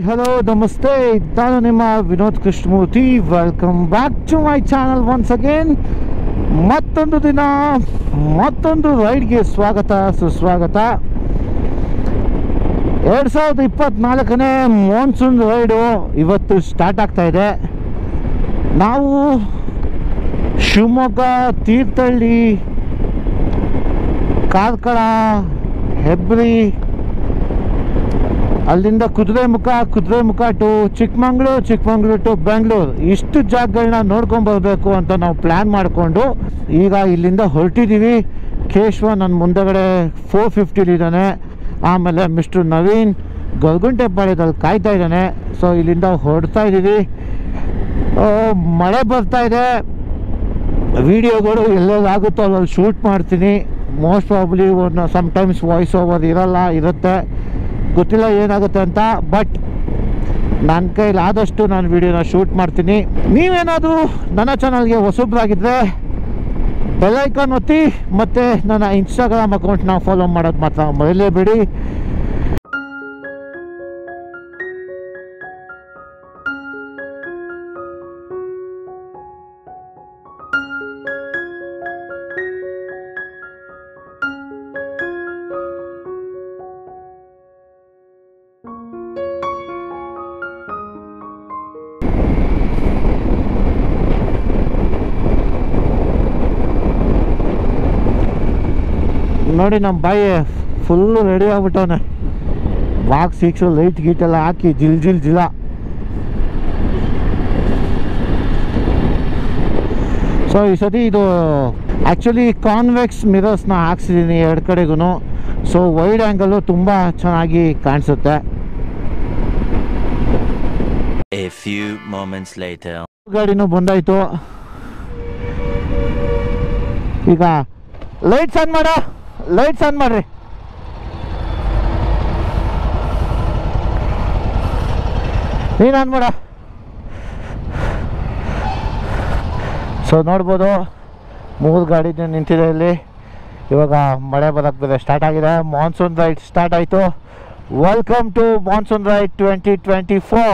Hello ನಮಸ್ತೆ, ನಾನು ನಿಮ್ಮ Vinod Krishnamurthy. Welcome back to my channel once again. ಮತ್ತೊಂದು ದಿನ ಮತ್ತೊಂದು ರೈಡ್ಗೆ ಸ್ವಾಗತ ಸುಸ್ವಾಗತ. 2024ನೇ ಮಾನ್ಸೂನ್ ರೈಡು ಇವತ್ತು ಸ್ಟಾರ್ಟ್ ಆಗ್ತಾ ಇದೆ. ನಾವು ಶಿವಮೊಗ್ಗ, ತೀರ್ಥಹಳ್ಳಿ, ಕಾರ್ಕಳ, ಹೆಬ್ರಿ, ಅಲ್ಲಿಂದ ಕುದುರೆಮುಖ ಟು ಚಿಕ್ಕಮಂಗ್ಳೂರು ಟು ಬೆಂಗಳೂರು, ಇಷ್ಟು ಜಾಗಗಳನ್ನ ನೋಡ್ಕೊಂಬರ್ಬೇಕು ಅಂತ ನಾವು ಪ್ಲ್ಯಾನ್ ಮಾಡಿಕೊಂಡು ಈಗ ಇಲ್ಲಿಂದ ಹೊರಟಿದ್ದೀವಿ. ಕೇಶವ ನನ್ನ ಮುಂದೆಗಡೆ 450 ಆಮೇಲೆ ಮಿಸ್ಟರ್ ನವೀನ್ ಗೊರಗುಂಟೆಪಾಳ್ಯದಲ್ಲಿ ಕಾಯ್ತಾ ಇದ್ದಾನೆ. ಸೊ ಇಲ್ಲಿಂದ ಹೊರಡ್ತಾ ಇದ್ದೀವಿ. ಮಳೆ ಬರ್ತಾ ಇದೆ. ವಿಡಿಯೋಗಳು ಎಲ್ಲೆಲ್ಲಾಗುತ್ತೋ ಅಲ್ಲಲ್ಲಿ ಶೂಟ್ ಮಾಡ್ತೀನಿ. Most probably sometimes voice over ಇರುತ್ತೆ, ಗೊತ್ತಿಲ್ಲ ಏನಾಗುತ್ತೆ ಅಂತ. ಬಟ್ ನನ್ನ ಕೈಲಾದಷ್ಟು ನಾನು ವಿಡಿಯೋನ ಶೂಟ್ ಮಾಡ್ತೀನಿ. ನೀವೇನಾದರೂ ನನ್ನ ಚಾನಲ್ಗೆ ಹೊಸಬ್ರಾಗಿದ್ದರೆ ಬೆಲ್ ಐಕಾನ್ ಒತ್ತಿ, ಮತ್ತು ನನ್ನ ಇನ್ಸ್ಟಾಗ್ರಾಮ್ ಅಕೌಂಟ್ನ ಫಾಲೋ ಮಾಡೋದು ಮಾತ್ರ ಮರೆಯಲೇಬೇಡಿ. ನೋಡಿ ನಮ್ಮ ಬಾಯಿ ಫುಲ್ಲು ರೆಡಿ ಆಗ್ಬಿಟ್ಟವನೆ. ಬಾಕ್ಸ್ ಸೀಕ್ಸು ಲೈಟ್ ಗೀಟೆಲ್ಲ ಹಾಕಿ ಜಿಲ. ಸೊ ಈ ಸತಿ ಇದು ಆ್ಯಕ್ಚುಲಿ ಕಾನ್ವೆಕ್ಸ್ ಮಿರರ್ಸ್ನ ಹಾಕ್ಸಿದ್ದೀನಿ ಎರಡು ಕಡೆಗೂ. ಸೊ ವೈಡ್ ಆ್ಯಂಗಲ್ಲು ತುಂಬ ಚೆನ್ನಾಗಿ ಕಾಣಿಸುತ್ತೆ. ಗಾಡಿನೂ ಬಂದಾಯಿತು. ಈಗ ಲೈಟ್ಸ್ ಆನ್ ಮಾಡ್ರಿ. ನೀನು ಆನ್ ಮಾಡ. ಸೊ ನೋಡ್ಬೋದು 3 ಗಾಡಿ ನಿಂತಿದೆ ಇಲ್ಲಿ. ಇವಾಗ ಮಳೆ ಬರೋಕ್ಕೆ ಬೇರೆ ಸ್ಟಾರ್ಟ್ ಆಗಿದೆ. ಮಾನ್ಸೂನ್ ರೈಡ್ ಸ್ಟಾರ್ಟ್ ಆಯಿತು. Welcome to monsoon ride 2024.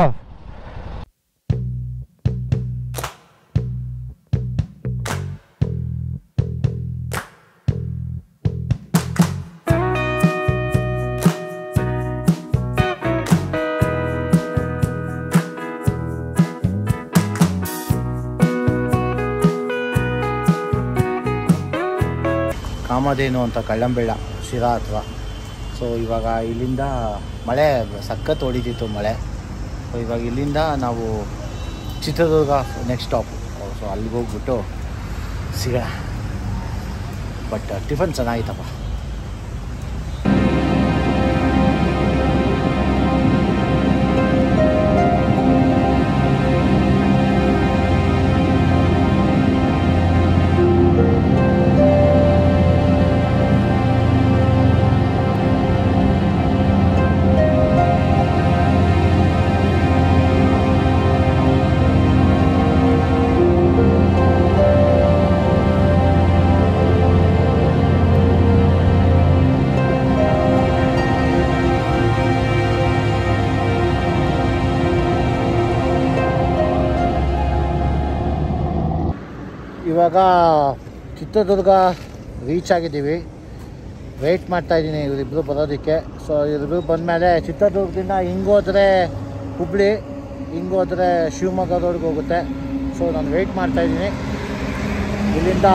Kamadhenu ಅಂತ ಕಳ್ಳಂಬೆಳ್ಳ ಶಿರಾ ಹತ್ರ. ಸೊ ಇವಾಗ ಇಲ್ಲಿಂದ ಮಳೆ ಸಖತ್ ಹೊಡಿತಿತ್ತು ಮಳೆ. ಸೊ ಇವಾಗ ಇಲ್ಲಿಂದ ನಾವು ಚಿತ್ರದುರ್ಗ ನೆಕ್ಸ್ಟ್ ಸ್ಟಾಪ್. ಸೊ ಅಲ್ಲಿಗೆ ಹೋಗ್ಬಿಟ್ಟು ಸಿಗೋಣ. ಬಟ್ ಟಿಫನ್ ಚೆನ್ನಾಗಿತ್ತಪ್ಪ. ಇವಾಗ ಚಿತ್ರದುರ್ಗ ರೀಚ್ ಆಗಿದ್ದೀವಿ. ವೆಯ್ಟ್ ಮಾಡ್ತಾಯಿದ್ದೀನಿ ಇವರಿಬ್ಬರು ಬರೋದಕ್ಕೆ. ಸೊ ಇವರಿಬ್ಬರು ಬಂದಮೇಲೆ ಚಿತ್ರದುರ್ಗದಿಂದ ಹಿಂಗೋದ್ರೆ ಹುಬ್ಳಿ, ಹಿಂಗೋದ್ರೆ ಶಿವಮೊಗ್ಗ ರೋಡ್ಗೆ ಹೋಗುತ್ತೆ. ಸೊ ನಾನು ವೆಯ್ಟ್ ಮಾಡ್ತಾಯಿದ್ದೀನಿ. ಇಲ್ಲಿಂದ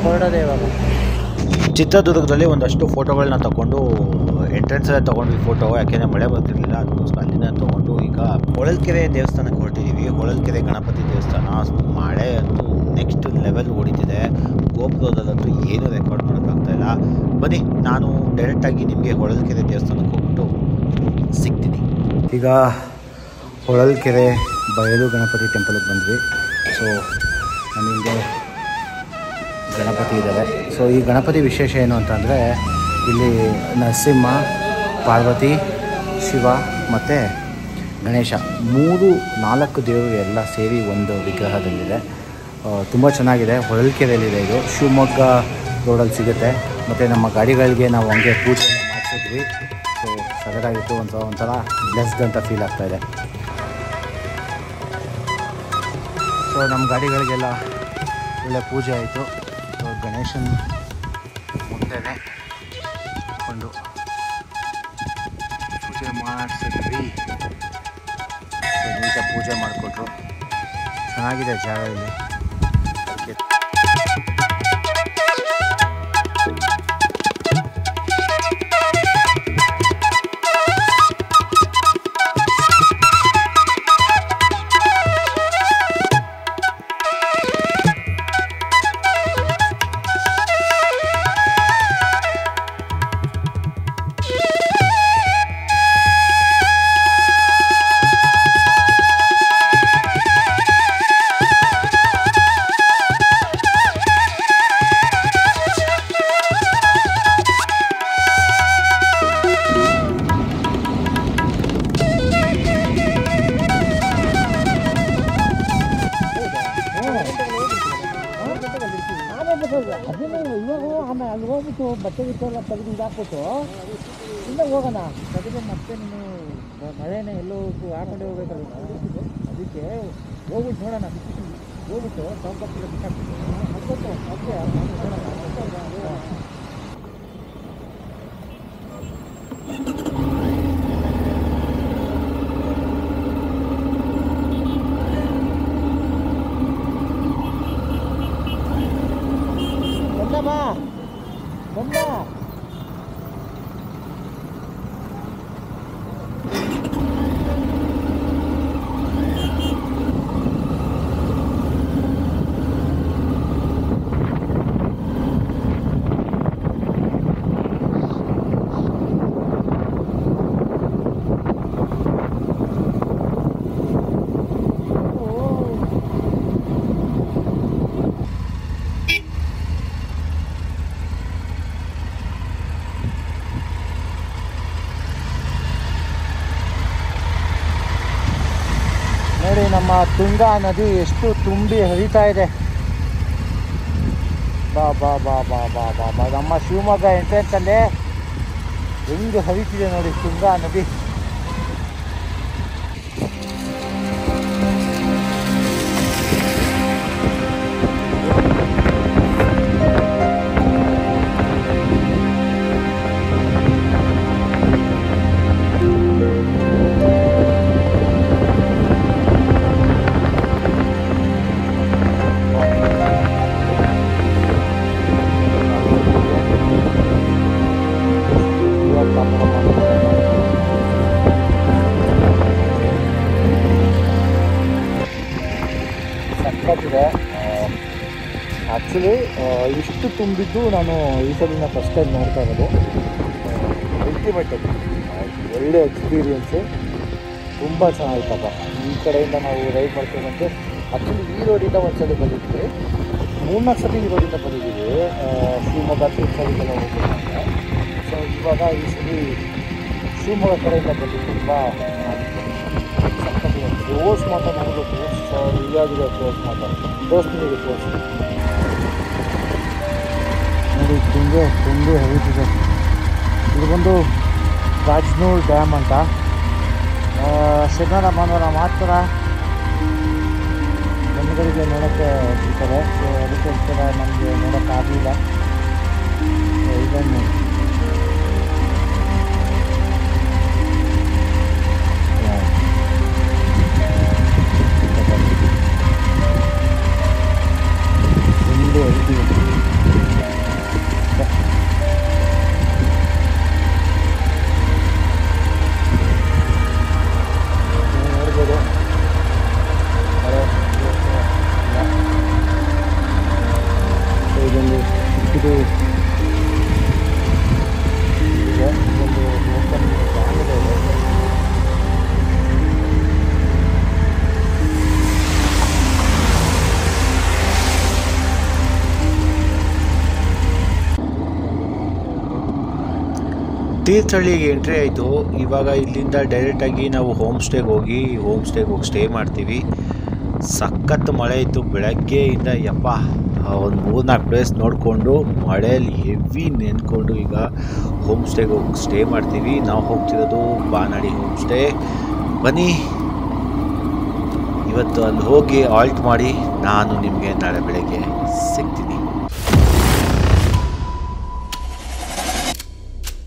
ಹೊರಡೋದೆ ಇವಾಗ. ಚಿತ್ರದುರ್ಗದಲ್ಲಿ ಒಂದಷ್ಟು ಫೋಟೋಗಳನ್ನ ತಗೊಂಡು ಎಂಟ್ರೆನ್ಸಲ್ಲೇ ತೊಗೊಂಡ್ವಿ ಫೋಟೋ. ಯಾಕೆಂದರೆ ಮಳೆ ಬರ್ತಿರಲಿಲ್ಲ, ಅದಕ್ಕೋಸ್ಕರ ಅಲ್ಲಿಂದ ತೊಗೊಂಡು ಈಗ ಹೊಳಲ್ಕೆರೆ ದೇವಸ್ಥಾನಕ್ಕೆ ಹೊರಟಿದ್ದೀವಿ. ಹೊಳಲ್ಕೆರೆ ಗಣಪತಿ ದೇವಸ್ಥಾನ. ಮಳೆ ಅಂತೂ ನೆಕ್ಸ್ಟ್ ಲೆವೆಲ್ ಓಡಿತಿದೆ. ಗೋಪುರದಲ್ಲಂತೂ ಏನೂ ರೆಕಾರ್ಡ್ ಮಾಡೋಕ್ಕಾಗ್ತಾಯಿಲ್ಲ. ಬನ್ನಿ, ನಾನು ಡೈರೆಕ್ಟಾಗಿ ನಿಮಗೆ ಹೊಳಲ್ಕೆರೆ ದೇವಸ್ಥಾನಕ್ಕೆ ಹೋಗ್ಬಿಟ್ಟು ಸಿಗ್ತೀನಿ. ಈಗ ಹೊಳಲ್ಕೆರೆ ಬಯಲು ಗಣಪತಿ ಟೆಂಪಲ್ಗೆ ಬಂದ್ವಿ. ಸೊ ನಮಗೆ ಗಣಪತಿ ಇದ್ದಾರೆ. ಸೊ ಈ ಗಣಪತಿ ವಿಶೇಷ ಏನು ಅಂತಂದರೆ, ಇಲ್ಲಿ ನರಸಿಂಹ, ಪಾರ್ವತಿ, ಶಿವ ಮತ್ತು ಗಣೇಶ 3-4 ದೇವರು ಎಲ್ಲ ಸೇರಿ ಒಂದು ವಿಗ್ರಹದಲ್ಲಿದೆ. ತುಂಬ ಚೆನ್ನಾಗಿದೆ. ಹೊಳಲ್ಕೆರೆಯಲ್ಲಿದೆ ಇದು. ಶಿವಮೊಗ್ಗ ರೋಡಲ್ಲಿ ಸಿಗುತ್ತೆ. ಮತ್ತು ನಮ್ಮ ಗಾಡಿಗಳಿಗೆ ನಾವು ಹಂಗೆ ಪೂಜೆ ಮಾಡಿಸಿದ್ವಿ. ಸೊ ಸಗದಾಗಿತ್ತು. ಒಂಥರ ಬ್ಲೆಸ್ಡ್ ಅಂತ ಫೀಲ್ ಆಗ್ತಾಯಿದೆ. ಸೊ ನಮ್ಮ ಗಾಡಿಗಳಿಗೆಲ್ಲ ಒಳ್ಳೆ ಪೂಜೆ ಆಯಿತು. ಸೊ ಗಣೇಶನ ಮುಂದೆನೇ ಕೊಂಡು ಪೂಜೆ ಮಾಡಿಸಿದ್ವಿ. ಸೊ ನೀಟಾಗಿ ಪೂಜೆ ಮಾಡಿಕೊಟ್ರು. ಚೆನ್ನಾಗಿದೆ ಜಾಗ ಇಲ್ಲಿ. ಆಮೇಲೆ ಅಲ್ಲಿ ಹೋಗ್ಬಿಟ್ಟು ಬಟ್ಟೆ ಗಿಟ್ಟೆ ಎಲ್ಲ ತೆಗೆದು ಹಾಕ್ಬಿಟ್ಟು ಇಲ್ಲೇ ಹೋಗೋಣ. ತೆಗೆದು ಮತ್ತೆ ನೀನು ಮಳೆನೇ ಎಲ್ಲೋ ಹಾಕೊಂಡೇ ಹೋಗ್ಬೇಕಲ್ಲ. ಅದಕ್ಕೆ ಹೋಗ್ಬಿಟ್ಟು ನೋಡೋಣ. ಹೋಗ್ಬಿಟ್ಟು ಚೌಕಟ್ಟಿಗೆ ಬಿಟ್ಟಾಕ್ಬಿಟ್ಟು ಮತ್ತೆ ಬಂದ ನೋಡಿ ನಮ್ಮ ತುಂಗಾ ನದಿ ಎಷ್ಟು ತುಂಬಿ ಹರಿತಾ ಇದೆ. ಬಾ ಬಾ ಬಾ ಬಾ ಬಾ ಬಾ ಬಾ ನಮ್ಮ ಶಿವಮೊಗ್ಗ ಎಂಟ್ರೆನ್ಸಲ್ಲೇ ಹೆಂಗೆ ಹರಿತಿದೆ ನೋಡಿ ತುಂಗಾ ನದಿ. ಸಕ್ಕತ್ತಿದೆ. ಆ್ಯಕ್ಚುಲಿ ಇಷ್ಟು ತುಂಬಿದ್ದು ನಾನು ಈ ಸಲಿನ ಫಸ್ಟ್ ಟೈಮ್ ನೋಡ್ತಾ ಇರೋದು. ಅಲ್ಟಿಮೇಟ್ ಒಳ್ಳೆ ಎಕ್ಸ್ಪೀರಿಯೆನ್ಸು. ತುಂಬ ಚೆನ್ನಾಗಿತ್ತಪ್ಪ. ಈ ಕಡೆಯಿಂದ ನಾವು ರೈಡ್ ಮಾಡ್ಕೊಂಡ್ಬಂದು ಆ್ಯಕ್ಚುಲಿ ಈ ರೋಡಿಂದ ಒಂದ್ಸಲ ಬಂದಿದ್ವಿ. 3-4 ಸಲ ಈ ರೋಡಿಂದ ಬಂದಿದ್ದೀವಿ. ಶಿವಮೊಗ್ಗ ಸೈಡಿಗೆಲ್ಲ ಹೋಗ್ಬೇಕಂತ. ಸೊ ಇವಾಗ ಈ ಸಲ ಶಿವಮೊಗ್ಗ ಕಡೆಯಿಂದ ಬಂದಿದ್ದು. ತುಂಬ ಸಕ್ಕತ್ತಿದೆ. ರೋಸ್ ಮಾತ್ರ ನೋಡಬೇಕು. ಸೊ ಇದಾಗಿದೆ ರೋಸ್ ಮಾತ್ರ. ತೋರಿಸ್ತೀನಿ ರೋಸ್ ನೋಡಿ. ತುಂಬಿ ಹರಿತಿದೆ. ಇದು ಬಂದು ಗಾಜನೂರು ಡ್ಯಾಮ್ ಅಂತ. ಶನಿವಾರ ಭಾನುವಾರ ಮಾತ್ರ ಜನಗಳಿಗೆ ನೋಡೋಕ್ಕೆ ಸಿಗ್ತದೆ. ಸೊ ಅದಕ್ಕೋಸ್ಕರ ನಮಗೆ ನೋಡೋಕ್ಕಾಗಲಿಲ್ಲ. ಇದನ್ನು ನೋಡ್ಬೋದು. ಇದೊಂದು ಇದು ಇದೊಂದು ಓಪನ್ ಡ್ಯಾಮ್ ಇದೆ. ತೀರ್ಥಹಳ್ಳಿಗೆ ಎಂಟ್ರಿ ಆಯಿತು. ಇವಾಗ ಇಲ್ಲಿಂದ ಡೈರೆಕ್ಟಾಗಿ ನಾವು ಹೋಮ್ ಸ್ಟೇಗೆ ಹೋಗಿ ಸ್ಟೇ ಮಾಡ್ತೀವಿ. ಸಖತ್ ಮಳೆ ಇತ್ತು ಬೆಳಗ್ಗೆಯಿಂದ. ಯಪ್ಪ ಒಂದು 3-4 ಪ್ಲೇಸ್ ನೋಡಿಕೊಂಡು ಮಳೆಯಲ್ಲಿ ಹೆವಿ ನೆನ್ಕೊಂಡು ಈಗ ಹೋಮ್ ಸ್ಟೇಗೆ ಹೋಗಿ ಸ್ಟೇ ಮಾಡ್ತೀವಿ. ನಾವು ಹೋಗ್ತಿರೋದು ಬಾನಾಡಿ ಹೋಮ್ ಸ್ಟೇ. ಬನ್ನಿ ಇವತ್ತು ಅಲ್ಲಿ ಹೋಗಿ ಆಲ್ಟ್ ಮಾಡಿ ನಾನು ನಿಮಗೆ ನಾಳೆ ಬೆಳಗ್ಗೆ ಸಿಗ್ತೀನಿ.